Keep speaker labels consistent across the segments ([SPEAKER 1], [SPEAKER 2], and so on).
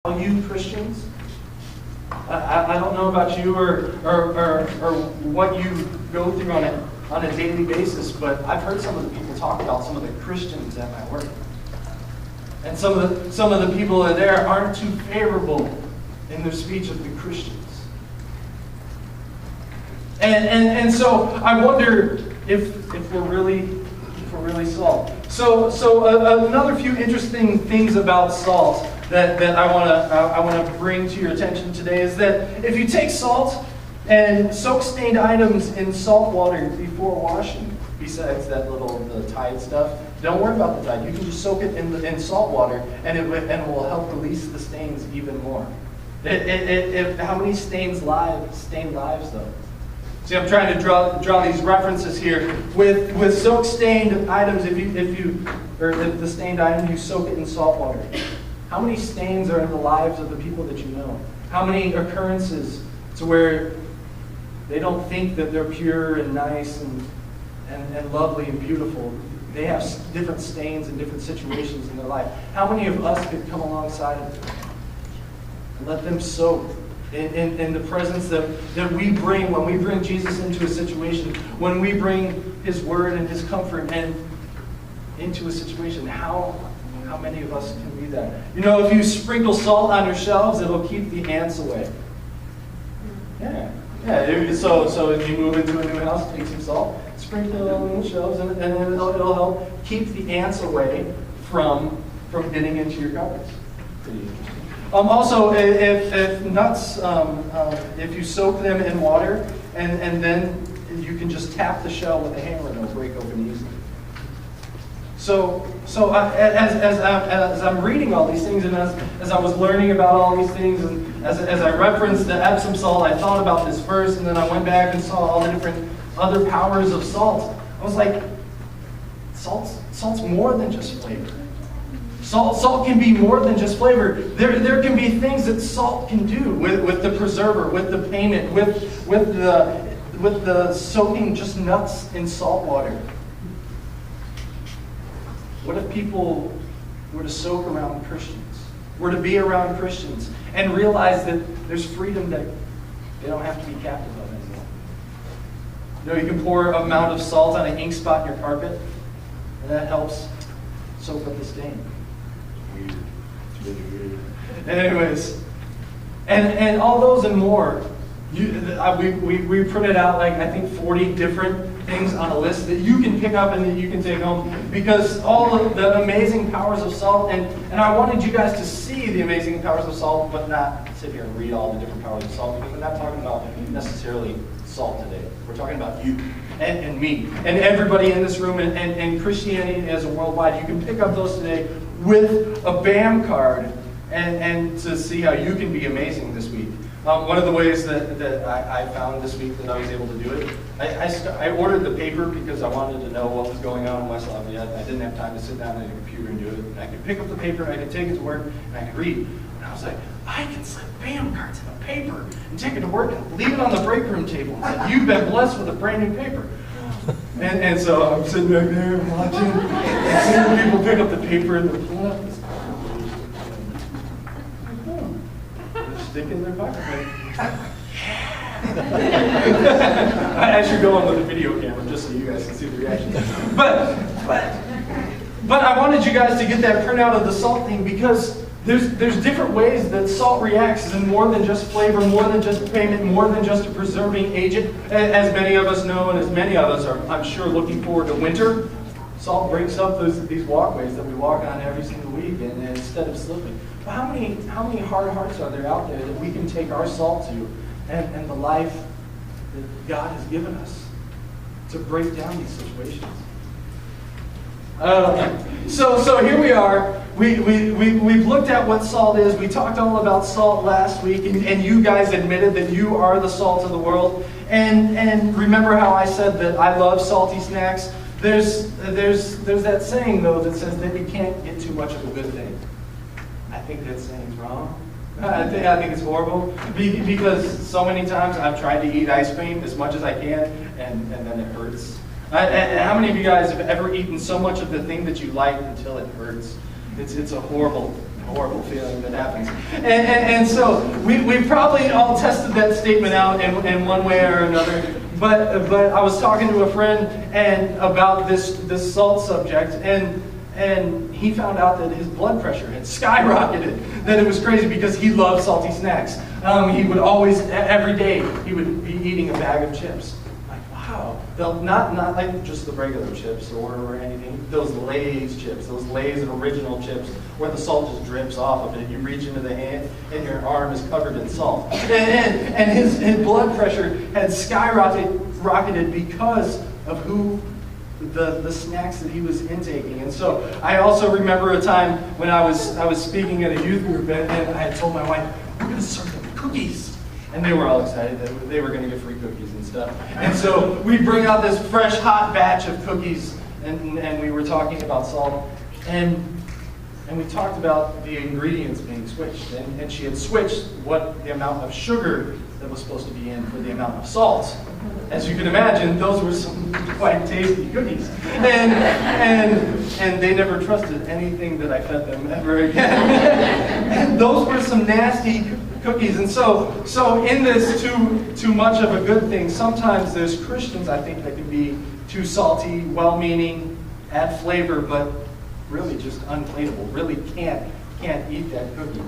[SPEAKER 1] value Christians. I don't know about you or what you go through on a daily basis, but I've heard some of the people talk about some of the Christians at my work. And some of the people that are there aren't too favorable in their speech of the Christians. And so I wonder if we're really salt. So another few interesting things about salt that I want to bring to your attention today is that if you take salt and soak stained items in salt water before washing, besides that the Tide stuff, don't worry about the Tide. You can just soak it in salt water, and it will help release the stains even more. How many stained lives though? See, I'm trying to draw these references here with soak stained items. If the stained item, you soak it in salt water. How many stains are in the lives of the people that you know? How many occurrences to where they don't think that they're pure and nice and lovely and beautiful? They have different stains and different situations in their life. How many of us could come alongside of them and let them soak in the presence that we bring when we bring Jesus into a situation, when we bring His Word and His comfort and into a situation? How many of us can be that? You know, if you sprinkle salt on your shelves, it'll keep the ants away. Yeah. So if you move into a new house, take some salt, sprinkle it on the shelves, and it'll help keep the ants away from getting into your cupboards. Pretty interesting. Also, if nuts, if you soak them in water, and then you can just tap the shell with a hammer and it'll break open easily. So as I'm reading all these things, and as I was learning about all these things, and as I referenced the Epsom salt, I thought about this verse, and then I went back and saw all the different other powers of salt. I was like, salt's more than just flavor. Salt can be more than just flavor. There can be things that salt can do with the preserver, with the payment, with the soaking just nuts in salt water. What if people were to soak around Christians, were to be around Christians, and realize that there's freedom that they don't have to be captive of anymore? You know, you can pour an amount of salt on an ink spot in your carpet, and that helps soak up the stain. Weird. It's really weird. Anyways, and all those and more, we printed out like I think 40 different things on a list that you can pick up and that you can take home, because all of the amazing powers of salt, and I wanted you guys to see the amazing powers of salt, but not sit here and read all the different powers of salt, because we're not talking about necessarily salt today. We're talking about you and me and everybody in this room and Christianity as a worldwide. You can pick up those today with a BAM card and to see how you can be amazing this week. One of the ways that I found this week that I was able to do it, I ordered the paper because I wanted to know what was going on in West Lafayette. I didn't have time to sit down at a computer and do it. And I could pick up the paper, and I could take it to work, and I could read. And I was like, I can slip BAM cards in a paper and take it to work and leave it on the break room table and say, you've been blessed with a brand new paper. And so I'm sitting back there watching, and seeing people pick up the paper and they're pulling up this. Stick in their pocket. I should go on with the video camera just so you guys can see the reaction. But I wanted you guys to get that printout of the salt thing, because there's different ways that salt reacts, and more than just flavor, more than just payment, more than just a preserving agent. As many of us know, and as many of us are, I'm sure, looking forward to winter, salt breaks up these walkways that we walk on every single week, and instead of slipping. But how many hard hearts are there out there that we can take our salt to, and the life that God has given us to break down these situations? So here we are. We've looked at what salt is. We talked all about salt last week, and you guys admitted that you are the salt of the world. And remember how I said that I love salty snacks? There's that saying, though, that says that you can't get too much of a good thing. I think that saying's wrong. I think it's horrible, because so many times I've tried to eat ice cream as much as I can, and then it hurts. How many of you guys have ever eaten so much of the thing that you like until it hurts? It's a horrible horrible feeling that happens. And so we probably all tested that statement out in one way or another. But I was talking to a friend about this salt subject, and he found out that his blood pressure had skyrocketed. That it was crazy because he loved salty snacks. He would always, every day, he would be eating a bag of chips. Like, wow. Not like just the regular chips or anything. Those Lay's chips, those Lay's original chips, where the salt just drips off of it. You reach into the hand, and your arm is covered in salt. And his blood pressure had skyrocketed because of the snacks that he was intaking. And so I also remember a time when I was speaking at a youth group, and I had told my wife, we're going to serve them cookies. And they were all excited that they were going to get free cookies and stuff. And so we bring out this fresh, hot batch of cookies, and we were talking about salt. And we talked about the ingredients being switched. And she had switched the amount of sugar that was supposed to be in for the amount of salt. As you can imagine, those were some quite tasty cookies. And they never trusted anything that I fed them ever again. And those were some nasty cookies. And so in this too much of a good thing, sometimes there's Christians, I think, that can be too salty, well-meaning, add flavor, but really just unplateable. Really can't eat that cookie.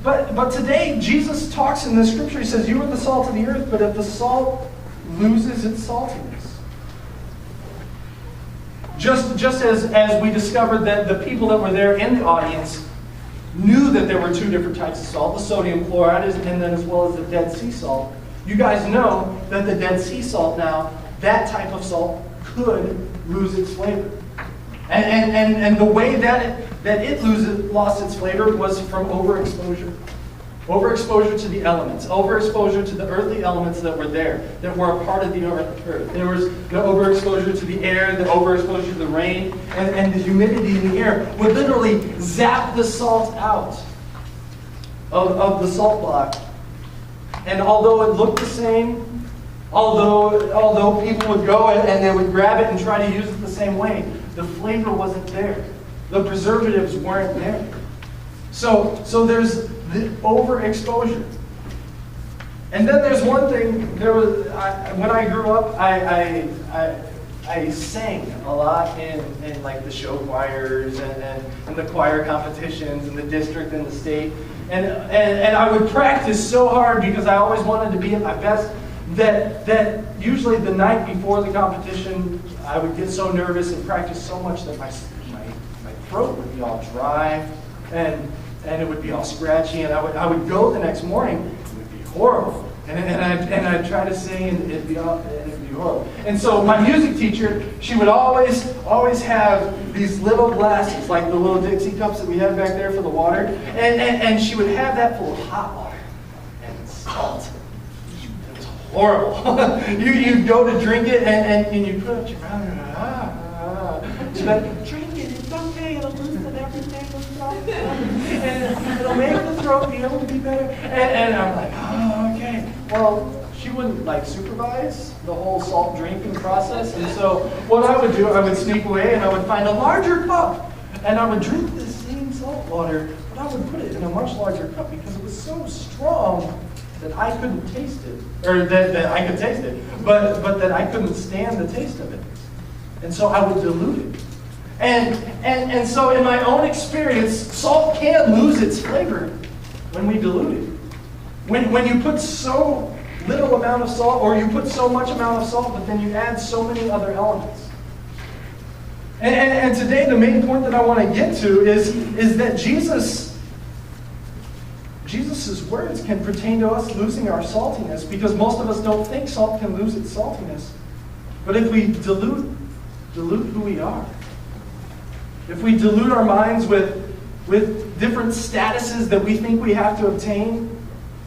[SPEAKER 1] But today, Jesus talks in the scripture. He says, you are the salt of the earth, but if the salt loses its saltiness. Just as we discovered that the people that were there in the audience knew that there were two different types of salt, the sodium chloride and then as well as the Dead Sea salt. You guys know that the Dead Sea salt now, that type of salt could lose its flavor. And the way that it lost its flavor was from overexposure. Overexposure to the elements. Overexposure to the earthly elements that were there, that were a part of the earth. There was the overexposure to the air, the overexposure to the rain, and the humidity in the air would literally zap the salt out of the salt block. And although it looked the same, although people would go and they would grab it and try to use it the same way, the flavor wasn't there. The preservatives weren't there. So there's the overexposure. And then there's one thing. When I grew up, I sang a lot in like the show choirs and the choir competitions in the district and the state. And I would practice so hard because I always wanted to be at my best that usually the night before the competition, I would get so nervous and practice so much that my throat would be all dry and it would be all scratchy, and I would go the next morning, it would be horrible. And I'd try to sing, and it'd be horrible. And so my music teacher, she would always have these little glasses, like the little Dixie cups that we have back there for the water, and she would have that full of hot water and salt. It was horrible. You'd go to drink it, and you put it your mouth, and she'd be like, drink it, it's okay, it'll loosen everything. And it'll make the throat be able to be better. And I'm like, oh, okay. Well, she wouldn't like supervise the whole salt drinking process. And so what I would do, I would sneak away and I would find a larger cup. And I would drink the same salt water, but I would put it in a much larger cup because it was so strong that I couldn't taste it. Or that I could taste it, but that I couldn't stand the taste of it. And so I would dilute it. And so in my own experience, salt can lose its flavor when we dilute it. When you put so little amount of salt, or you put so much amount of salt, but then you add so many other elements. And today the main point that I want to get to is that Jesus' words can pertain to us losing our saltiness, because most of us don't think salt can lose its saltiness. But if we dilute who we are, if we dilute our minds with different statuses that we think we have to obtain,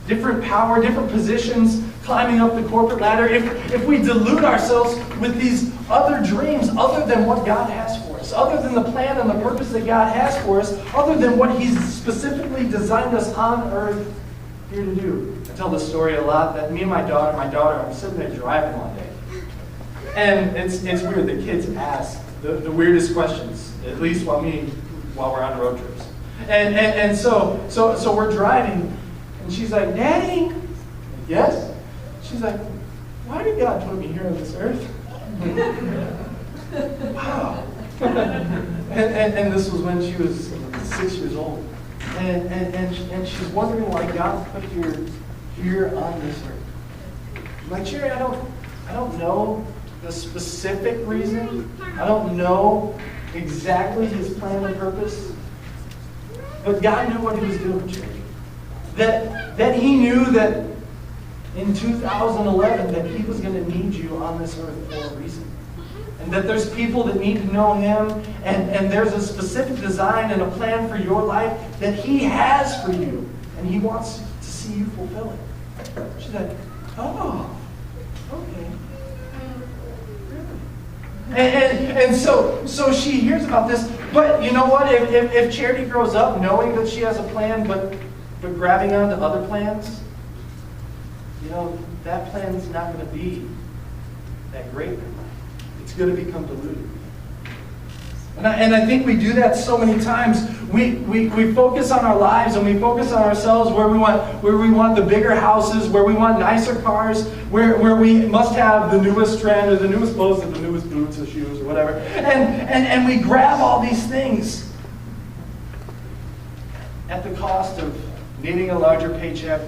[SPEAKER 1] different power, different positions, climbing up the corporate ladder, if we dilute ourselves with these other dreams other than what God has for us, other than the plan and the purpose that God has for us, other than what He's specifically designed us on earth here to do. I tell this story a lot, that me and my daughter, I'm sitting there driving one day. And it's weird, the kids ask the weirdest questions, at least while we're on road trips. And so we're driving, and she's like, Daddy? Yes? She's like, why did God put me here on this earth? Wow. And this was when she was 6 years old. And she's wondering why God put her here on this earth. I'm like, Cherry, I don't know the specific reason. I don't know exactly his plan and purpose. But God knew what he was doing, Cherry. That he knew that in 2011 that he was going to need you on this earth for a reason. And that there's people that need to know him, and there's a specific design and a plan for your life that he has for you. And he wants to see you fulfill it. She's like, oh, okay. And so she hears about this, but you know what? If Charity grows up knowing that she has a plan, but grabbing onto other plans, you know, that plan's not going to be that great. It's going to become diluted. And I think we do that so many times. We focus on our lives and we focus on ourselves where we want the bigger houses, where we want nicer cars, where we must have the newest trend or the newest clothes or the newest boots or shoes or whatever. And we grab all these things at the cost of needing a larger paycheck.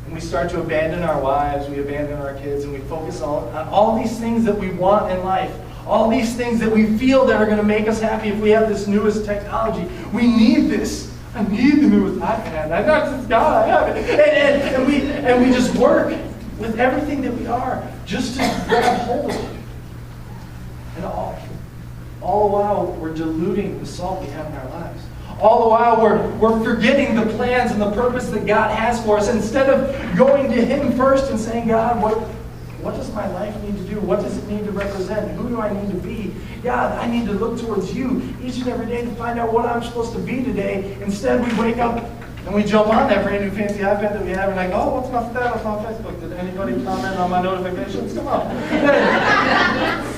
[SPEAKER 1] And we start to abandon our wives, we abandon our kids, and we focus on all these things that we want in life. All these things that we feel that are going to make us happy if we have this newest technology. We need this. I need the newest iPad. I not just God, I have it. And we just work with everything that we are just to grab hold of it. And all the while we're diluting the salt we have in our lives. All the while we're forgetting the plans and the purpose that God has for us. Instead of going to him first and saying, God, what does my life need to do? What does it need to represent? Who do I need to be? God, I need to look towards you each and every day to find out what I'm supposed to be today. Instead, we wake up and we jump on that brand new fancy iPad that we have and like, oh, what's my status on Facebook? Did anybody comment on my notifications? Come on.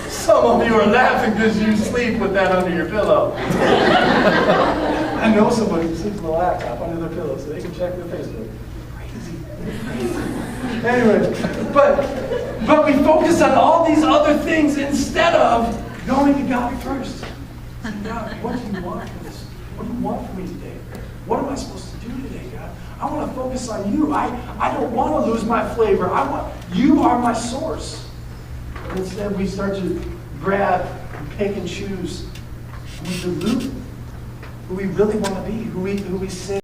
[SPEAKER 1] Some of you are laughing because you sleep with that under your pillow. I know somebody who sleeps with a laptop under their pillow so they can check their Facebook. Crazy. Anyway, but we focus on all these other things instead of going to God first. God, what do you want for this? What do you want from me today? What am I supposed to do today, God? I want to focus on you. I don't want to lose my flavor. You are my source. And instead we start to grab and pick and choose. And we dilute who we really want to be, who we say.